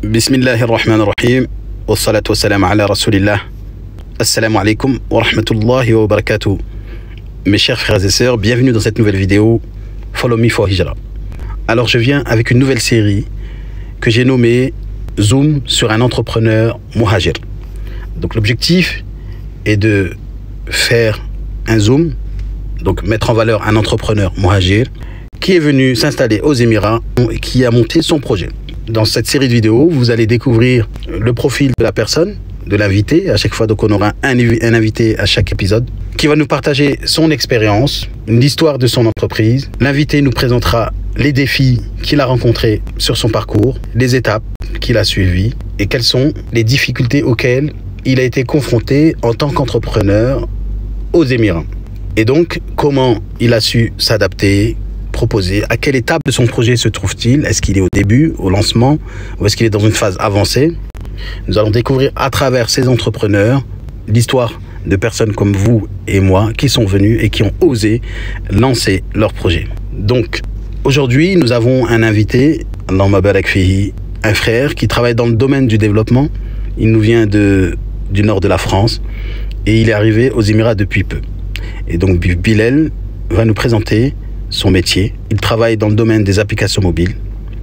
Bismillahirrahmanirrahim. Wassalatu wassalam ala rasulillah. Assalamu alaikum wa rahmatullahi wa barakatuh. Mes chers frères et sœurs, bienvenue dans cette nouvelle vidéo Follow Me for Hijra. Alors je viens avec une nouvelle série que j'ai nommée Zoom sur un entrepreneur muhajir. Donc l'objectif est de faire un zoom, donc mettre en valeur un entrepreneur muhajir qui est venu s'installer aux Émirats et qui a monté son projet. Dans cette série de vidéos, vous allez découvrir le profil de la personne, de l'invité. À chaque fois, donc, on aura un invité à chaque épisode qui va nous partager son expérience, l'histoire de son entreprise. L'invité nous présentera les défis qu'il a rencontrés sur son parcours, les étapes qu'il a suivies et quelles sont les difficultés auxquelles il a été confronté en tant qu'entrepreneur aux Émirats. Et donc, comment il a su s'adapter, proposer, à quelle étape de son projet se trouve-t-il? Est-ce qu'il est au début, au lancement, ou est-ce qu'il est dans une phase avancée? Nous allons découvrir à travers ces entrepreneurs l'histoire de personnes comme vous et moi qui sont venus et qui ont osé lancer leur projet. Donc, aujourd'hui, nous avons un invité, Allahumma barak fihi, un frère qui travaille dans le domaine du développement. Il nous vient du nord de la France et il est arrivé aux Émirats depuis peu. Et donc, Bilal va nous présenter son métier. Il travaille dans le domaine des applications mobiles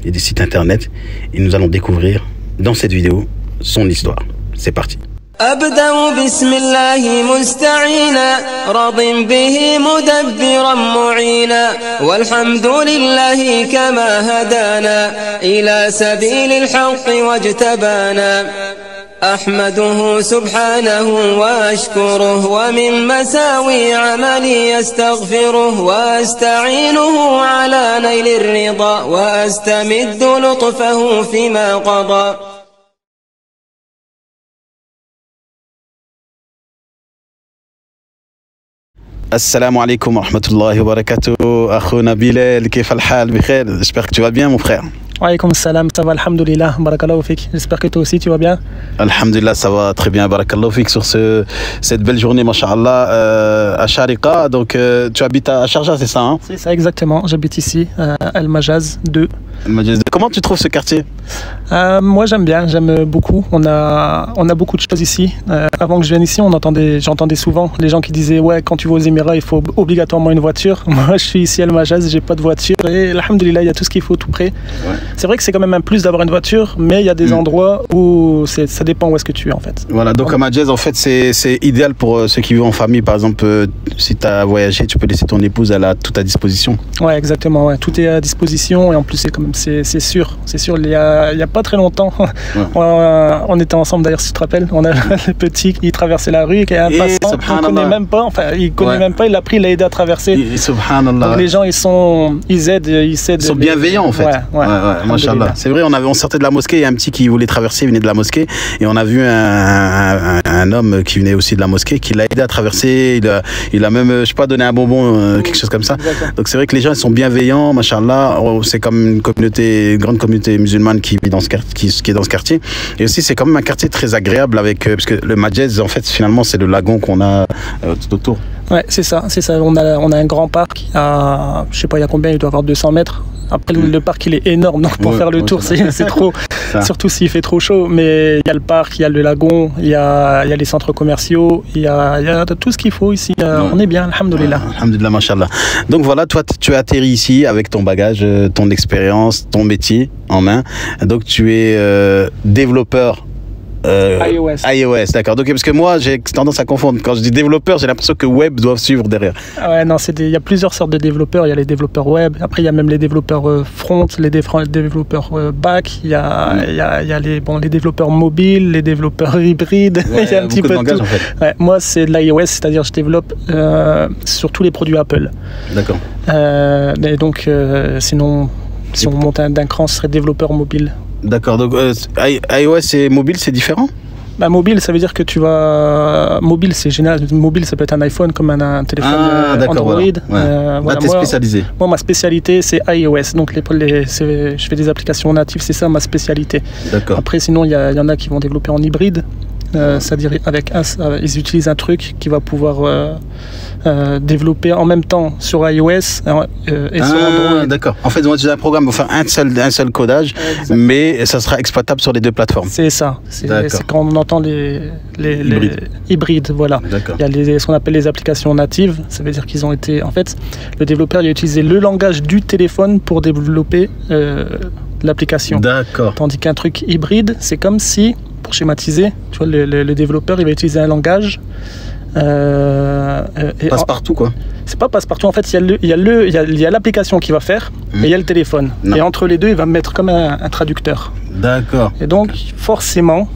et des sites internet et nous allons découvrir dans cette vidéo son histoire. C'est parti. أبدأ بسم الله مستعينا راض به مدبرا معينا والحمد لله كما هدانا إلى سبيل الحق واجتبانا أحمده سبحانه وأشكره ومن مساوي عملي أستغفره وأستعينه على نيل الرضا وأستمد لطفه فيما قضى. Assalamu alaikum wa rahmatullahi wa barakatuh. Akhouna Bilal, kif al-hal, bikhair. J'espère que tu vas bien, mon frère. Wa alaykoum salam, ça va, alhamdoulilah, barakallahu fik. J'espère que toi aussi tu vas bien. Alhamdulillah, ça va très bien, barakallahu fik, sur cette belle journée, masha'Allah, à Sharika. Donc, tu habites à Sharjah, c'est ça, hein? C'est ça, exactement. J'habite ici, à Al-Majaz 2. Comment tu trouves ce quartier? Moi, j'aime bien, j'aime beaucoup. On a beaucoup de choses ici. Avant que je vienne ici, j'entendais souvent les gens qui disaient ouais, quand tu vas aux Émirats, il faut obligatoirement une voiture. Moi, je suis ici à Al-Majaz, j'ai pas de voiture et alhamdoulilah, il y a tout ce qu'il faut tout près. Ouais. C'est vrai que c'est quand même un plus d'avoir une voiture, mais il y a des endroits où ça dépend où est-ce que tu es en fait. Voilà, donc à Majaz, en fait, c'est idéal pour ceux qui vivent en famille. Par exemple, si tu as voyagé, tu peux laisser ton épouse, elle a tout à disposition. Ouais, exactement. Ouais. Tout est à disposition et en plus, c'est sûr. Il y a pas très longtemps, ouais. on était ensemble d'ailleurs, si tu te rappelles. On a le petit qui traversait la rue, qui est un passant, il ne connaît même pas. Enfin, il connaît même pas. Il a pris, il l'a aidé à traverser. Donc, les gens, ils aident. Ils sont bienveillants en fait. Ouais. Machallah. C'est vrai, on sortait de la mosquée, il y a un petit qui voulait traverser, il venait de la mosquée, et on a vu un homme qui venait aussi de la mosquée, qui l'a aidé à traverser, il a même, je sais pas, donné un bonbon, quelque chose comme ça. Donc c'est vrai que les gens, ils sont bienveillants, machallah. C'est comme une grande communauté musulmane qui vit dans ce quartier, qui est dans ce quartier. Et aussi, c'est quand même un quartier très agréable parce que le Majaz, en fait, finalement, c'est le lagon qu'on a tout autour. Ouais, c'est ça. On a un grand parc, je sais pas, il y a combien, il doit avoir 200 mètres. Après, le parc, il est énorme, donc pour faire le tour, c'est trop, surtout s'il fait trop chaud. Mais il y a le parc, il y a le lagon, il y a les centres commerciaux, il y a tout ce qu'il faut ici. On est bien, alhamdoulilah. Alhamdoulilah, mashallah. Donc voilà, toi, tu as atterri ici avec ton bagage, ton expérience, ton métier en main. Donc tu es développeur. iOS, d'accord. Donc, parce que moi, j'ai tendance à confondre. Quand je dis développeur, j'ai l'impression que web doivent suivre derrière. Ouais, non, il y a plusieurs sortes de développeurs. Il y a les développeurs web. Après, il y a même les développeurs front, les développeurs back. Il y a les développeurs mobiles, les développeurs hybrides. Ouais, il y a un petit peu de tout. En fait. Ouais, moi, c'est de l'iOS, c'est-à-dire je développe sur tous les produits Apple. D'accord. Et donc, sinon, si on monte d'un cran, ce serait développeur mobile. D'accord, donc iOS et mobile, c'est différent? Bah, mobile, ça veut dire que tu vas... Mobile, c'est général. Mobile, ça peut être un iPhone comme un téléphone Android. Ouais. Voilà, t'es spécialisé. Moi, ma spécialité, c'est iOS. Donc, je fais des applications natives, c'est ça ma spécialité. D'accord. Après, sinon, il y en a qui vont développer en hybride. C'est-à-dire ils utilisent un truc qui va pouvoir développer en même temps sur iOS et sur Android. D'accord. En fait, ils vont utiliser un programme pour faire un seul codage, mais ça sera exploitable sur les deux plateformes. C'est ça. C'est quand on entend les hybrides. Voilà. Il y a ce qu'on appelle les applications natives. Ça veut dire qu'ils ont été... En fait, le développeur il a utilisé le langage du téléphone pour développer l'application. D'accord. Tandis qu'un truc hybride, c'est comme si, pour schématiser, tu vois, le développeur il va utiliser un langage passe-partout quoi. C'est pas passe-partout, en fait il y a l'application qui va faire et il y a le téléphone. Et entre les deux il va mettre comme un traducteur. D'accord. Et donc forcément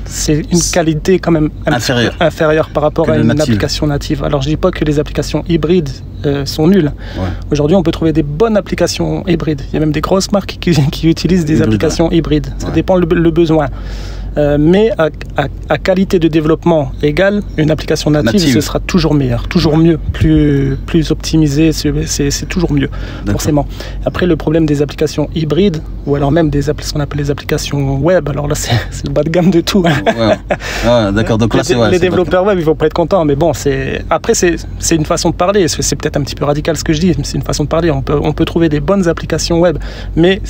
c'est une qualité quand même inférieure par rapport à une application native. Alors je dis pas que les applications hybrides sont nulles. Aujourd'hui on peut trouver des bonnes applications hybrides. Il y a même des grosses marques qui utilisent des applications hybrides. Ça dépend le besoin. Mais à qualité de développement égale, une application native, ce sera toujours meilleur, toujours mieux, plus optimisé, c'est toujours mieux, forcément. Après, le problème des applications hybrides, ou alors même ce qu'on appelle les applications web, alors là, c'est le bas de gamme de tout. D'accord, donc là, les développeurs web, ils vont pas être contents, mais bon, après, c'est une façon de parler, c'est peut-être un petit peu radical ce que je dis, mais c'est une façon de parler. On peut trouver des bonnes applications web, mais...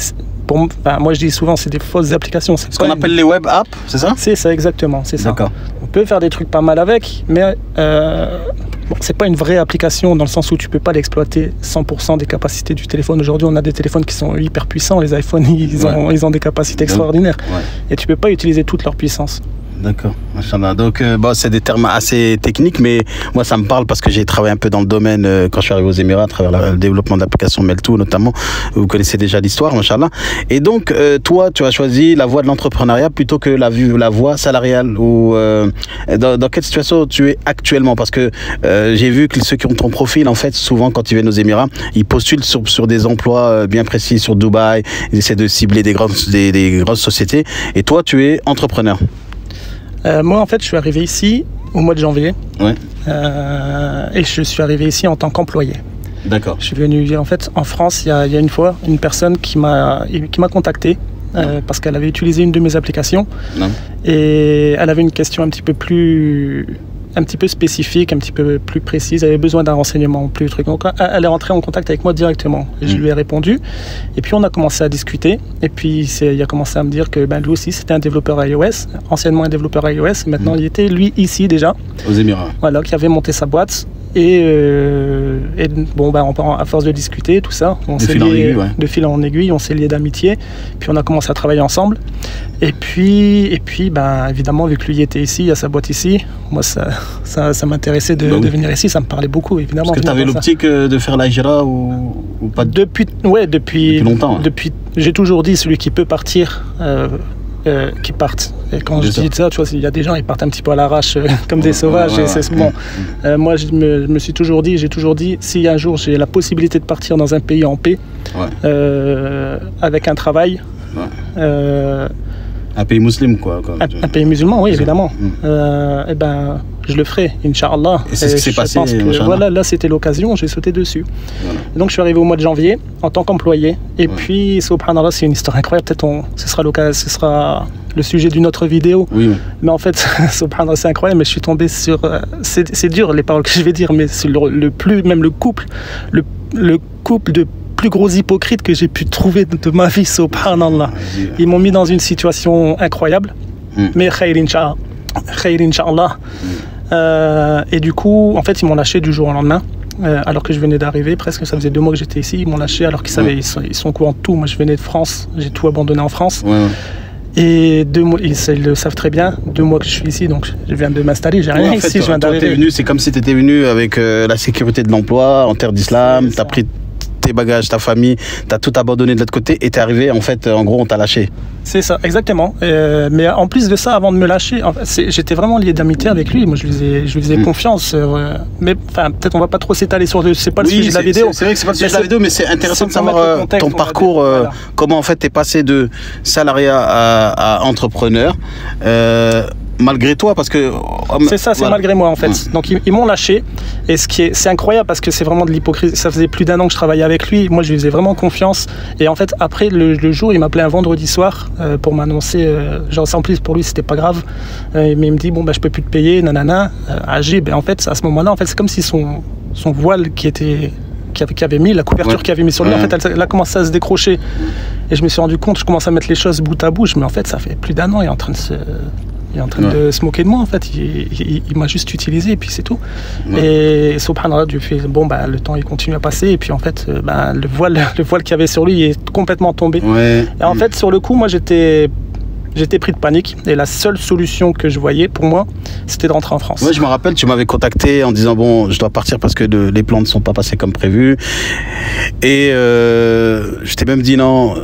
moi je dis souvent c'est des fausses applications. Ce qu'on appelle les web apps, c'est ça? C'est ça, exactement, c'est ça. D'accord. On peut faire des trucs pas mal avec, mais c'est pas une vraie application dans le sens où tu peux pas l'exploiter 100% des capacités du téléphone. Aujourd'hui on a des téléphones qui sont hyper puissants, les iPhones ils ont des capacités extraordinaires et tu peux pas utiliser toute leur puissance. D'accord, donc c'est des termes assez techniques, mais moi ça me parle parce que j'ai travaillé un peu dans le domaine quand je suis arrivé aux Émirats à travers le développement d'applications Melto notamment. Vous connaissez déjà l'histoire, machallah. Et donc toi tu as choisi la voie de l'entrepreneuriat plutôt que la voie salariale, ou dans quelle situation tu es actuellement? Parce que j'ai vu que ceux qui ont ton profil, en fait, souvent quand ils viennent aux Émirats, ils postulent sur des emplois bien précis sur Dubaï, ils essaient de cibler des grosses sociétés, et toi tu es entrepreneur. Moi, en fait, je suis arrivé ici au mois de janvier. Et je suis arrivé ici en tant qu'employé. D'accord. Je suis venu, en fait, en France, il y a une fois, une personne qui m'a contacté parce qu'elle avait utilisé une de mes applications. Et elle avait une question un petit peu spécifique, un petit peu plus précise. Elle avait besoin d'un renseignement plus truc. Donc, elle est rentrée en contact avec moi directement. Je lui ai répondu. Et puis, on a commencé à discuter. Et puis, il a commencé à me dire que lui aussi, c'était un développeur iOS. Anciennement un développeur iOS. Maintenant, il était, lui, ici déjà. Aux Émirats. Voilà, qui avait monté sa boîte. Et à force de discuter, tout ça, on s'est lié de fil en aiguille, on s'est liés d'amitié. Puis, on a commencé à travailler ensemble. Et puis évidemment, vu que lui était ici, à sa boîte ici, moi, ça m'intéressait de venir ici, ça me parlait beaucoup, évidemment. Est-ce que tu avais l'optique de faire l'Hijra ou pas? Depuis longtemps. J'ai toujours dit, celui qui peut partir, qui partent. Et quand je dis ça, tu vois, il y a des gens, ils partent un petit peu à l'arrache comme des sauvages. Moi, je me suis toujours dit, si un jour j'ai la possibilité de partir dans un pays en paix, avec un travail, un pays musulman, quoi. Un pays musulman, oui, évidemment. Je le ferai, Inch'Allah. Et c'est ce qui s'est passé. Voilà, là, c'était l'occasion, j'ai sauté dessus. Voilà. Donc, je suis arrivé au mois de janvier en tant qu'employé. Et puis, subhanallah, c'est une histoire incroyable. Peut-être ce sera le sujet d'une autre vidéo. Oui. Mais en fait, subhanallah, c'est incroyable. Mais je suis tombé sur... c'est dur, les paroles que je vais dire, mais c'est le couple de plus gros hypocrites que j'ai pu trouver de ma vie, subhanallah. Ils m'ont mis dans une situation incroyable. Mais khayr incha'Allah. Et du coup, en fait, ils m'ont lâché du jour au lendemain. Alors que je venais d'arriver, presque ça faisait 2 mois que j'étais ici. Ils m'ont lâché alors qu'ils savaient, ils sont au courant de tout. Moi, je venais de France, j'ai tout abandonné en France. Et 2 mois, ils le savent très bien. 2 mois que je suis ici, donc je viens de m'installer. J'ai rien ici, je viens d'arriver. C'est comme si tu étais venu avec la sécurité de l'emploi en terre d'islam. Tu as pris tes bagages, ta famille, tu as tout abandonné de l'autre côté et tu es arrivé, en fait, en gros, on t'a lâché. C'est ça, exactement. Mais en plus de ça, avant de me lâcher, en fait, j'étais vraiment lié d'amitié avec lui. Moi, je lui faisais confiance. Mais enfin, peut-être on va pas trop s'étaler sur c'est pas le sujet de la vidéo. C'est vrai que c'est pas le sujet de la vidéo, mais c'est intéressant de savoir ton parcours, comment en fait tu es passé de salariat à entrepreneur. malgré toi, parce que... C'est ça, c'est voilà. Malgré moi en fait. Donc ils m'ont lâché, et c'est incroyable parce que c'est vraiment de l'hypocrisie. Ça faisait plus d'1 an que je travaillais avec lui, moi je lui faisais vraiment confiance, et en fait après le jour, il m'appelait un vendredi soir pour m'annoncer, genre en plus pour lui c'était pas grave, mais il me dit bon bah je peux plus te payer, nanana, Agib. Et en fait à ce moment-là, en fait c'est comme si son voile qui avait mis, la couverture qu'il avait mis sur lui, en fait elle a commencé à se décrocher, et je me suis rendu compte, je commence à mettre les choses bout à bout, mais en fait ça fait plus d'1 an, il est en train de se moquer de moi en fait, il m'a juste utilisé et puis c'est tout. Et subhanallah, du fait bon bah le temps il continue à passer, et puis en fait le voile qu'il y avait sur lui est complètement tombé. Et en fait sur le coup, moi j'étais pris de panique, et la seule solution que je voyais pour moi, c'était de rentrer en France. Ouais, je me rappelle, tu m'avais contacté en disant bon, je dois partir parce que les plans ne sont pas passés comme prévu, et je t'ai même dit non,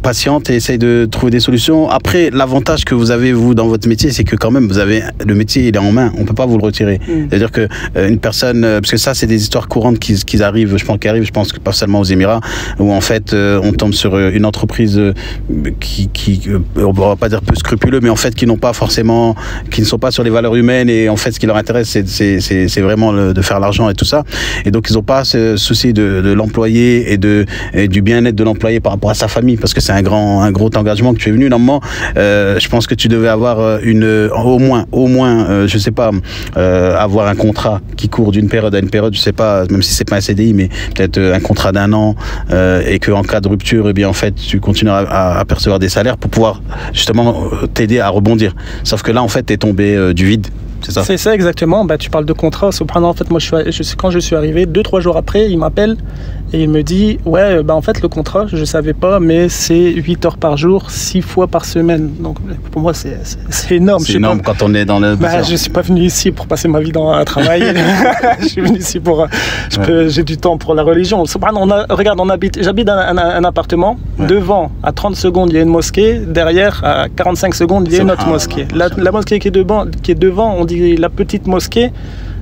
patiente et essaye de trouver des solutions. Après, l'avantage que vous avez vous dans votre métier, c'est que quand même vous avez le métier, il est en main, on peut pas vous le retirer. C'est-à-dire que une personne, parce que ça c'est des histoires courantes qui arrivent, je pense que pas seulement aux Émirats, où en fait on tombe sur une entreprise qui on va pas dire peu scrupuleux, mais en fait qui ne sont pas sur les valeurs humaines, et en fait ce qui leur intéresse c'est vraiment de faire l'argent et tout ça, et donc ils n'ont pas ce souci de l'employé et du bien-être de l'employé par rapport à sa famille, parce que c'est un gros engagement que tu es venu. Normalement je pense que tu devais avoir au moins je sais pas, avoir un contrat qui court d'une période à une période, je sais pas, même si c'est pas un CDI, mais peut-être un contrat d'1 an, et que en cas de rupture, et bien en fait tu continueras à percevoir des salaires pour pouvoir justement t'aider à rebondir. Sauf que là, en fait, t'es tombé du vide. C'est ça. C'est ça exactement. Bah, tu parles de contrat. En fait, moi, quand je suis arrivé, 2-3 jours après, il m'appelle et il me dit ouais, bah en fait le contrat, je savais pas, mais c'est 8 heures par jour, 6 fois par semaine. Donc pour moi, c'est énorme. C'est énorme quand on est dans le. Bah, je suis pas venu ici pour passer ma vie dans un travail. Je suis venu ici pour. J'ai du temps pour la religion. Regarde, j'habite un appartement. Devant, à 30 secondes, il y a une mosquée. Derrière, à 45 secondes, il y a une autre mosquée. La mosquée qui est devant, on dit la petite mosquée,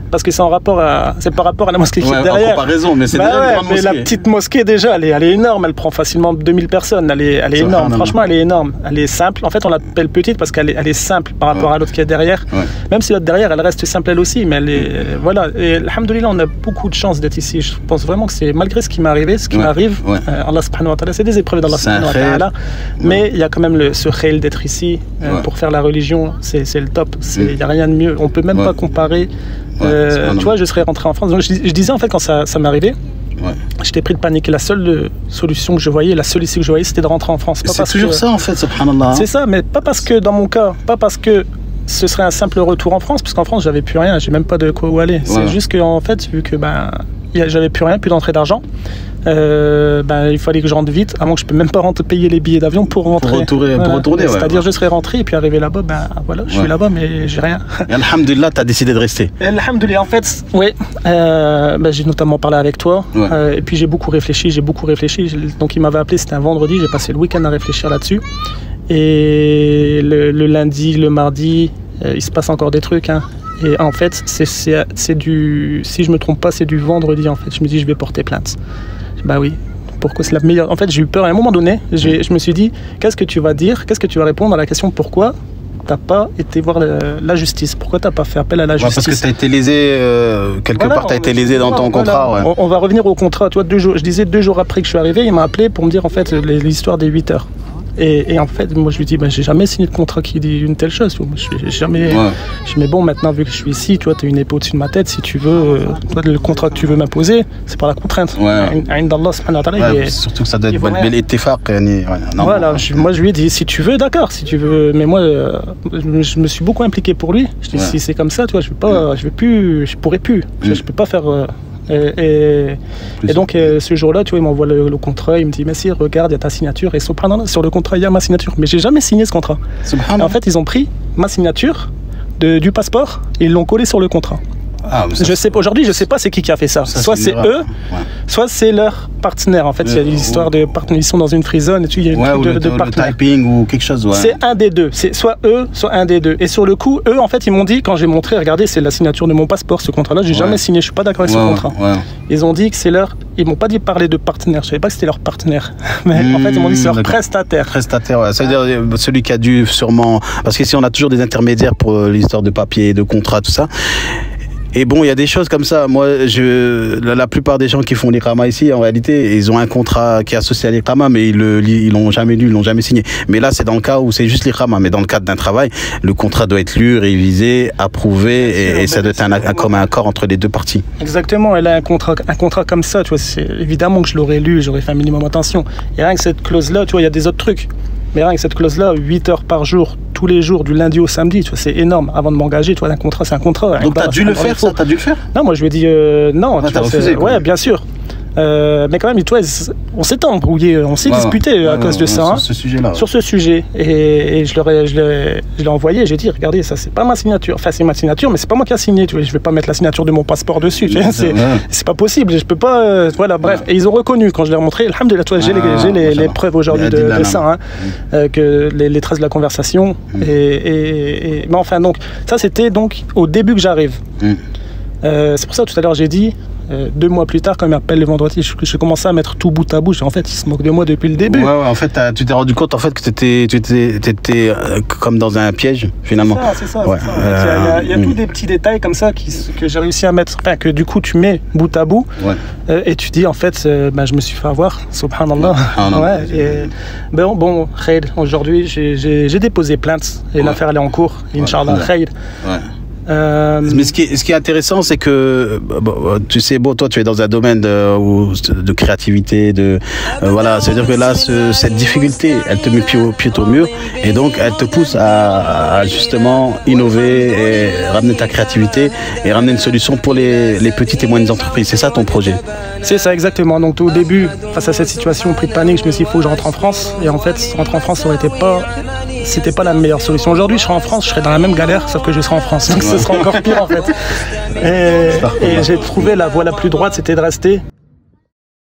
parce que c'est par rapport à la mosquée qui est derrière. En comparaison, mais c'est déjà une grande mosquée. La petite mosquée, déjà, elle est énorme. Elle prend facilement 2000 personnes. Elle est énorme. Franchement, elle est énorme. Elle est simple. En fait, on l'appelle petite parce qu'elle est simple par rapport à l'autre qui est derrière. Même si l'autre derrière, elle reste simple elle aussi. Mais elle est, voilà. Et alhamdoulilah, on a beaucoup de chance d'être ici. Je pense vraiment que c'est, malgré ce qui m'est arrivé, ce qui m'arrive, Allah subhanahu wa ta'ala, c'est des épreuves d'Allah subhanahu wa ta'ala. Mais il y a quand même ce khayl d'être ici pour faire la religion. C'est le top. Il n'y a rien de mieux. On peut même pas comparer. Tu vois, je serais rentré en France. Donc, je disais en fait quand ça m'est arrivé, j'étais pris de panique. La seule solution que je voyais, la seule issue que je voyais, c'était de rentrer en France. C'est toujours ça en fait, subhanallah. C'est ça, mais pas parce que dans mon cas, pas parce que ce serait un simple retour en France, parce qu'en France j'avais plus rien, j'ai même pas de quoi où aller. C'est juste que en fait, vu que j'avais plus rien, plus d'entrée d'argent. Il fallait que je rentre vite, avant que je peux même pas payer les billets d'avion pour rentrer. Pour retourner, c'est-à-dire je serais rentré et puis arrivé là-bas, voilà, je suis là-bas mais j'ai rien. Et alhamdoulilah, t'as décidé de rester. Et alhamdoulilah, en fait, j'ai notamment parlé avec toi, et puis j'ai beaucoup réfléchi. Donc il m'avait appelé, c'était un vendredi, j'ai passé le week-end à réfléchir là-dessus. Et le lundi, le mardi, il se passe encore des trucs, hein. Et en fait, c'est du, si je me trompe pas, c'est du vendredi en fait. Je me dis, je vais porter plainte. Bah oui, pourquoi c'est la meilleure. En fait, j'ai eu peur à un moment donné. Je me suis dit, qu'est-ce que tu vas dire, qu'est-ce que tu vas répondre à la question pourquoi t'as pas été voir la justice, pourquoi t'as pas fait appel à la justice. Parce que t'as été lésé, quelque part, t'as été lésé dans ton contrat. On va revenir au contrat. Tu vois, je disais 2 jours après que je suis arrivé, il m'a appelé pour me dire en fait l'histoire des 8 heures. Et en fait, moi je lui dis, j'ai jamais signé de contrat qui dit une telle chose. J'ai jamais. Je dis, mais bon, maintenant vu que je suis ici, tu vois, t'as une épée au-dessus de ma tête. Si tu veux, le contrat que tu veux m'imposer, c'est par la contrainte. Surtout que ça doit être bel ettifaq. Voilà, moi je lui ai dit, si tu veux, d'accord, si tu veux. Mais moi, je me suis beaucoup impliqué pour lui. Je dis, si c'est comme ça, tu vois, je pourrais plus. Je peux pas faire. Et donc ce jour-là, tu vois, il m'envoie le contrat, il me dit merci, regarde, il y a ta signature, et sur le contrat il y a ma signature, mais j'ai jamais signé ce contrat. En fait, ils ont pris ma signature du passeport et ils l'ont collé sur le contrat. Ah, je sais pas, aujourd'hui, je sais pas c'est qui a fait ça. Soit c'est eux, soit c'est leur partenaire. En fait, il y a des histoires de partenaires. Ils sont dans une free zone et il y a une truc de partenaire. Le typing ou quelque chose. C'est un des deux. C'est soit eux, soit un des deux. Et sur le coup, eux, en fait, ils m'ont dit, quand j'ai montré, regardez, c'est la signature de mon passeport, ce contrat-là, j'ai jamais signé, je suis pas d'accord avec ce contrat. Ils ont dit que c'est leur. Ils m'ont pas dit parler de partenaire. Je savais pas que c'était leur partenaire. Mais en fait, ils m'ont dit que c'est leur prestataire. Prestataire, ouais. Ça veut dire celui qui a dû sûrement. Parce qu'ici, on a toujours des intermédiaires pour l'histoire de papier, de contrat, tout ça. Et bon, il y a des choses comme ça. Moi, la plupart des gens qui font l'Iqama ici, en réalité, ils ont un contrat qui est associé à l'Iqama, mais ils l'ont jamais lu, ils l'ont jamais signé. Mais là, c'est dans le cas où c'est juste l'Iqama. Mais dans le cadre d'un travail, le contrat doit être lu, révisé, approuvé, et ça doit être un commun accord entre les deux parties. Exactement. Et là, un contrat comme ça, tu vois, c'est évidemment que je l'aurais lu, j'aurais fait un minimum attention. Et rien que cette clause-là, tu vois, il y a des autres trucs. Mais rien que cette clause-là, 8 heures par jour, tous les jours, du lundi au samedi, tu vois, c'est énorme. Avant de m'engager, tu vois, un contrat, c'est un contrat. Donc t'as dû le faire, ça? T'as dû le faire? Non, moi je lui ai dit non. Ah, t'as refusé, ouais, bien sûr. Mais quand même, tu vois, on s'est embrouillé, on s'est disputé à cause de ça. Sur ce sujet-là. Sur ce sujet. Et je l'ai envoyé, j'ai dit, regardez, ça, c'est pas ma signature. Enfin, c'est ma signature, mais c'est pas moi qui a signé, tu vois. Je vais pas mettre la signature de mon passeport dessus. Tu vois, c'est pas possible, je peux pas. Voilà, bref. Et ils ont reconnu quand je leur ai montré, alhamdoulilah, tu vois, j'ai les preuves aujourd'hui de ça, que les traces de la conversation. Mais enfin, donc, ça, c'était donc au début que j'arrive. C'est pour ça, tout à l'heure, j'ai dit. 2 mois plus tard, quand il m'appelle le vendredi, je commençais à mettre tout bout à bout. En fait, il se moque de moi depuis le début. Ouais, en fait, tu t'es rendu compte en fait que tu étais comme dans un piège finalement. C'est ça. Il y a tous des petits détails comme ça que j'ai réussi à mettre, enfin que du coup tu mets bout à bout, et tu dis en fait, je me suis fait avoir, subhanallah. Bon, khair, aujourd'hui j'ai déposé plainte et l'affaire elle est en cours, Inch'Allah, khair. Mais ce qui est intéressant, c'est que tu sais, toi tu es dans un domaine de créativité, voilà, c'est à dire que là cette difficulté, elle te met pied au mur, et donc elle te pousse à justement innover et ramener ta créativité et ramener une solution pour les petites et moyennes entreprises. C'est ça ton projet? C'est ça, exactement. Donc au début, face à cette situation, pris de panique, je me suis dit, il faut que je rentre en France. Et en fait, rentrer en France, c'était pas la meilleure solution. Aujourd'hui, je serais en France, je serais dans la même galère, sauf que je serais en France. Donc ce sera encore pire en fait. Et j'ai trouvé la voie la plus droite, c'était de rester.